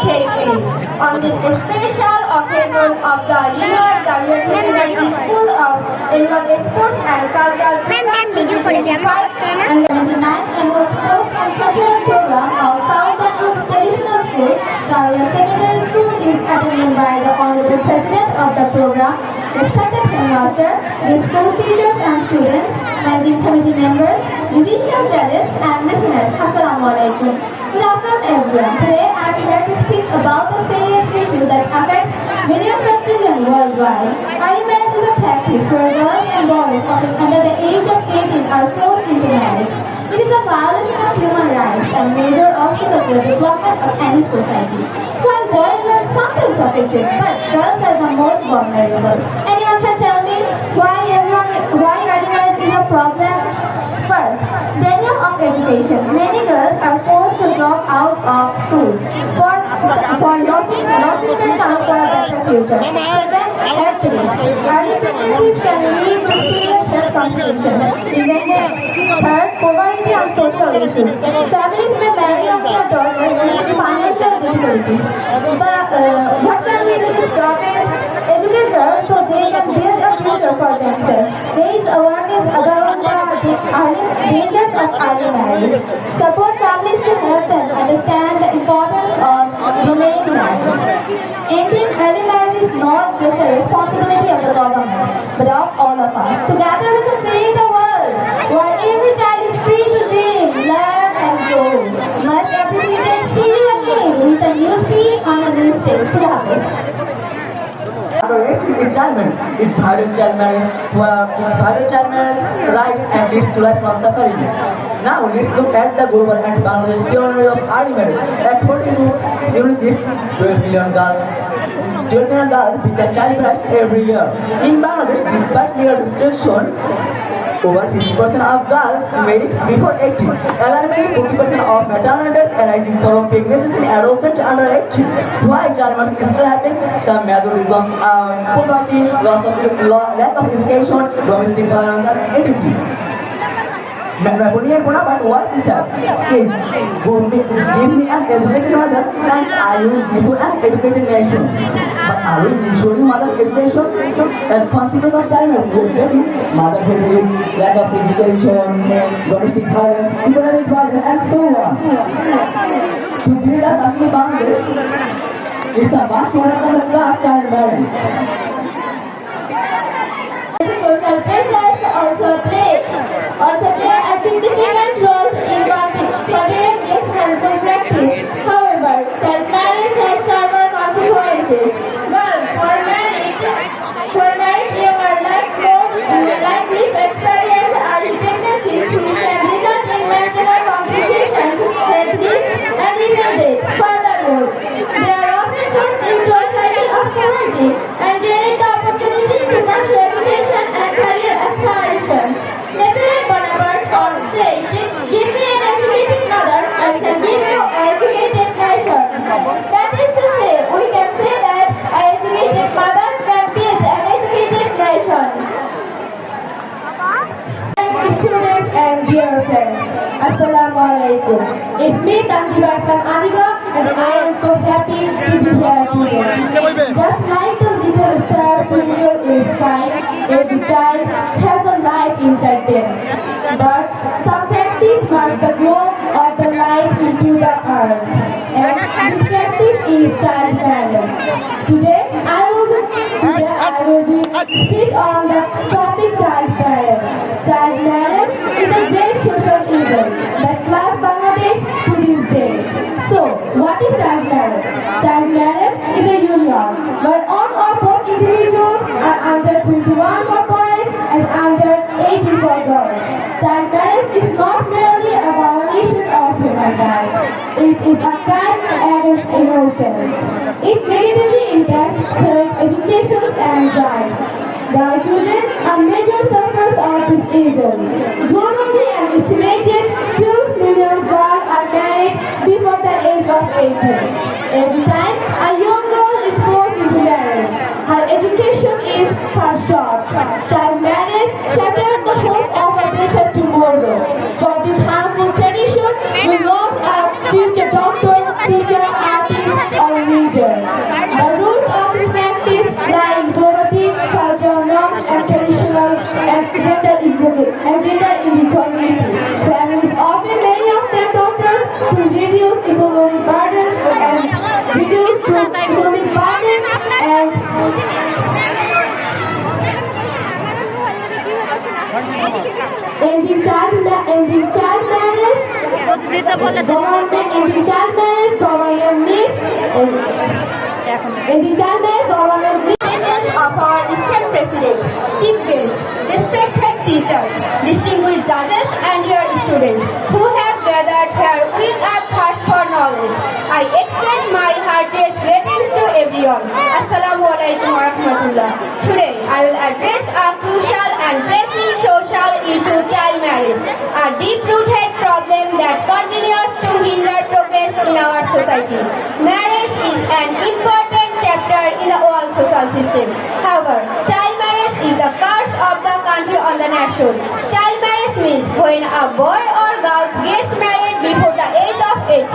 KP. On this special occasion of the renowned Garia Secondary School of Annual Sports and Cultural Program 2025 and 29th Annual Sports and Cultural Program of South Bengal's Traditional School, Garia Secondary School is attended by the Honorable President of the program, respected headmaster, the school teachers and students, managing committee members, judicial judges and listeners. Assalamu alaikum. Good afternoon everyone. Today I am here to speak about a serious issue that affects millions of children worldwide. Early marriage is a practice where girls and boys often under the age of 18 are forced into marriage. It is a violation of human rights and major obstacle to the development of any society. While boys are sometimes affected, but girls are the most vulnerable. Anyone can tell me why early marriage is a problem? First, denial of education. Many girls are forced to drop out of school for losing their chance for a better future. Second, accidents. Early pregnancies can lead to serious health complications. Third, poverty and social issues. Families may marry off their daughters due to financial difficulties. But what can we do to stop it? Educate girls so they can build a future for themselves. Raise awareness about the dangers of early marriage. Support families to help them understand the importance of delaying marriage. Ending early marriage is not just a responsibility of the government, but of all of us. Together we can create a world where every child is free to dream, learn and grow. Much appreciated. See you again with a new speech on a new stage. Khuda Hafiz. If violent child marriage rights and leads to lifelong suffering. Now let's look at the global and Bangladesh scenario of early marriage. According to UNICEF, 12 million girls become childbirths every year. In Bangladesh, despite legal restriction, over 50% of girls married before 18. Alarmingly, 40% of maternal deaths arising from pregnancies in adolescents under 18. Why childbirth is still happening? Some major reasons are poverty, lack of education, domestic violence, and etc. Napoleon Bonaparte was this says, give me an educated mother and I will give you an educated nation. But are we ensuring mother's education? As consequence of childbirth, we are getting mother heritage, lack of education, domestic violence, economic violence, and so on. To build a successful Bangladesh, it's a vast overcome the child marriage. Social pressures also play a significant role in continuing this harmful practice. However, child marriage has several consequences. Girls who are married young are likely to experience early pregnancies which can result in maternal complications, health risks, and even death. Furthermore, they are often forced into a cycle of poverty and gaining the opportunity to pursue education and career aspirations. Napoleon Bonaparte once said, "Give me an educated mother, I shall give you an educated nation." That is to say, we can say that an educated mother can build an educated nation. students and dear friends. Assalamu alaikum. It's me Tanjiba Khan Aniba and I am so happy to be here today. Just like the little stars twinkle in the sky, every child has a light inside them. But some practice marks the glow of the light into the earth. And this practice is child marriage. Today I will be speak on the topic child marriage. Child marriage is a great social evil that class Bangladesh to this day. So, what is child marriage? Child marriage is a union where one or both individuals are under 21 for boys and under 18 for girls. Child marriage is not merely a violation of human rights. It is a crime against innocence. It negatively impacts health, education and rights. The children are major sufferers of this evil. Globally, an estimated 2 million girls are married before the age of 18. Every time a young girl is forced into marriage, her education is cut short. Child marriage shatters the hope of a better tomorrow. For this harmful tradition, we lost our future doctor, teacher, artist, or and gender inequality. Families often, many of them doctors, to reduce economic burden and reduce to economic burden and ending child marriage, ending child marriage, government needs, ending child marriage, government needs. Presence of our esteemed President, Chief Guest, respected teachers, distinguished judges and your students who have gathered here with a thirst for knowledge. I extend my heartiest greetings to everyone. Assalamu alaikum wa rahmatullah. Today I will address a crucial and pressing social issue, child marriage, a deep-rooted problem that continues to hinder progress in our society. Marriage is an important chapter in the whole social system. However, child marriage is the curse of the country on the nation. Child marriage means when a boy or girl gets married before the age of 18.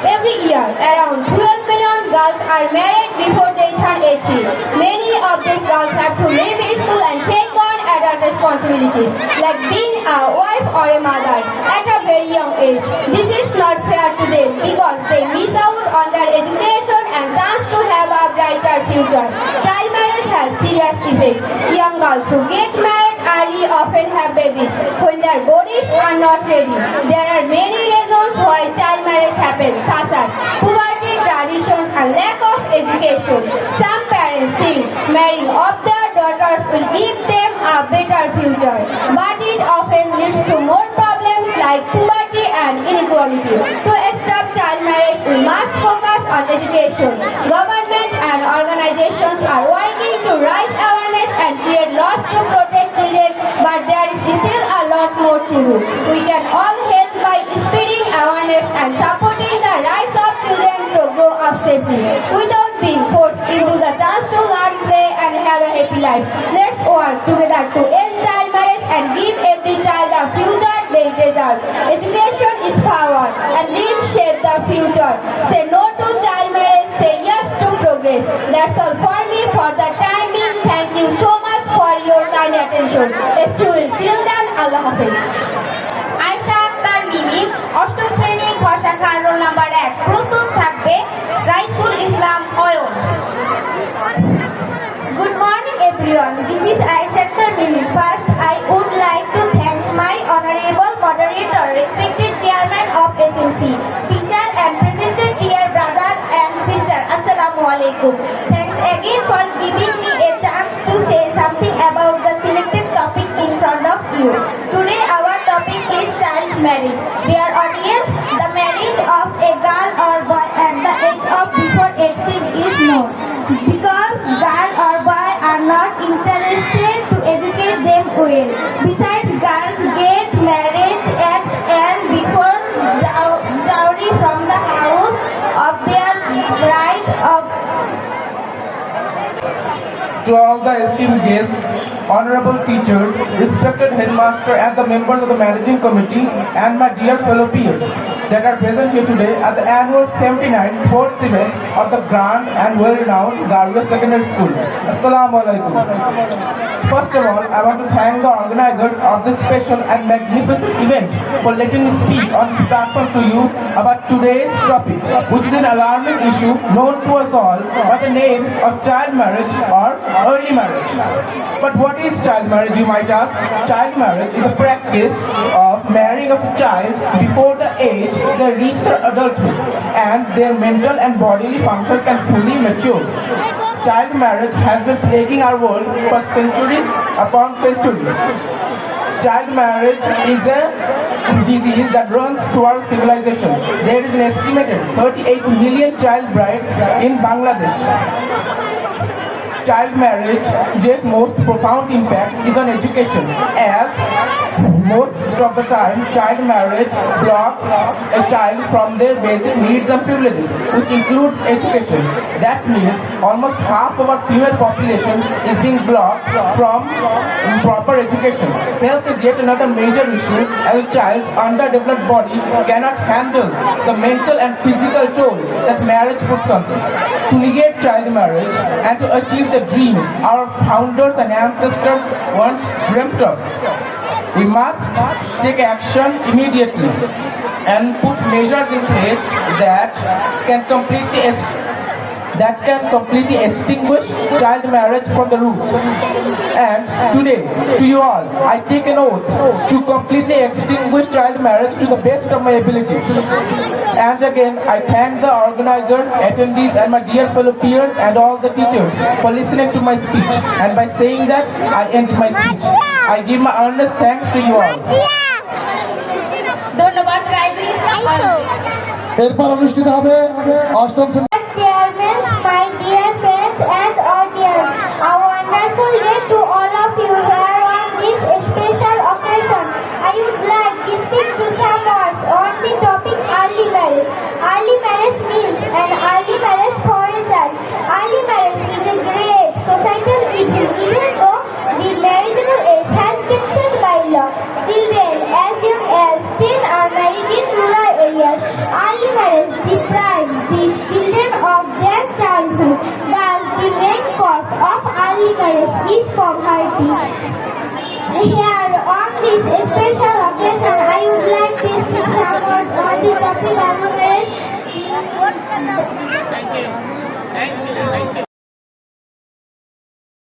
Every year, around 12 million girls are married before they turn 18. Many of these girls have to leave school and take on adult responsibilities like being a wife or a mother at a very young age. This is not fair to them because they miss out on their education and chance to have a brighter future. Child marriage has serious effects. Young girls who get married early often have babies when their bodies are not ready. There are many reasons why child marriage happens, such as poverty, traditions, and lack of education. Some parents think marrying off their daughters will give them a better future, but it often leads to more problems like poverty and inequality. To stop child marriage, we must focus on education. Government and organizations are working to raise awareness and create laws to protect children, but there is still a lot more to do. We can all help by spreading awareness and supporting the rights of children to grow up safely without being forced into the chance to learn, play, and have a happy life. Let's work together to end child marriage and give every child the future they deserve. Education is power, and dreams shape the future. Say no to child marriage, say yes to progress. That's all for me for the time being. Thank you so much for your kind attention. Till then, Allah Hafiz. Ayesha Akter মিমি অষ্টম শ্রেণী খ শাখার roll number 1 প্রস্তুত থাকবে Raisul Islam Ayan. Good morning everyone. This is Aisha Akhtar Mimi. First, I would like to thank my honorable moderator, respected chairman of SMC, teacher and presented dear brother and sister. Assalamu alaikum. Thanks again for giving me a chance to say something about the selected topic in front of you. Today our topic is child marriage. Dear audience, the marriage of a girl or boy at the age of before 18 is known because girl or boy are not interested to educate them well. Besides, girls get married at and before dowry from the house of their bride of. To all the esteemed guests, honorable teachers, respected headmaster and the members of the managing committee and my dear fellow peers that are present here today at the annual 79th sports event of the grand and well-renowned Garuda Secondary School. Assalamu alaikum. First of all, I want to thank the organizers of this special and magnificent event for letting me speak on this platform to you about today's topic, which is an alarming issue known to us all by the name of child marriage or early marriage. But what is child marriage, you might ask? Child marriage is the practice of marrying of a child before the age they reach their adulthood and their mental and bodily functions can fully mature. Child marriage has been plaguing our world for centuries upon centuries. Child marriage is a disease that runs through our civilization. There is an estimated 38 million child brides in Bangladesh. Child marriage's most profound impact is on education, as most of the time child marriage blocks a child from their basic needs and privileges, which includes education. That means almost half of our female population is being blocked from proper education. Health is yet another major issue, as a child's underdeveloped body cannot handle the mental and physical toll that marriage puts on them. To negate child marriage and to achieve the dream our founders and ancestors once dreamt of, We must take action immediately and put measures in place that can completely extinguish child marriage from the roots. And today, to you all, I take an oath to completely extinguish child marriage to the best of my ability. And again, I thank the organizers, attendees, and my dear fellow peers and all the teachers for listening to my speech. And by saying that, I end my speech. I give my earnest thanks to you all. ধন্যবাদ রাইজুল ইসলাম অলভি। এরপর অনুষ্ঠিত হবে অষ্টম শ্রেণী Chairman, my dear friends and audience, a wonderful day to all of you here on this special occasion. I would like to speak to some words on the topic early marriage. Early marriage means an early marriage for a child. Early marriage is a great societal evil, even though the marriageable age has been set by law. Children as young as 10 are married in rural areas. Early marriage deprives these children of their childhood. Thus, the main cause of early marriage is poverty. Here, on this special occasion,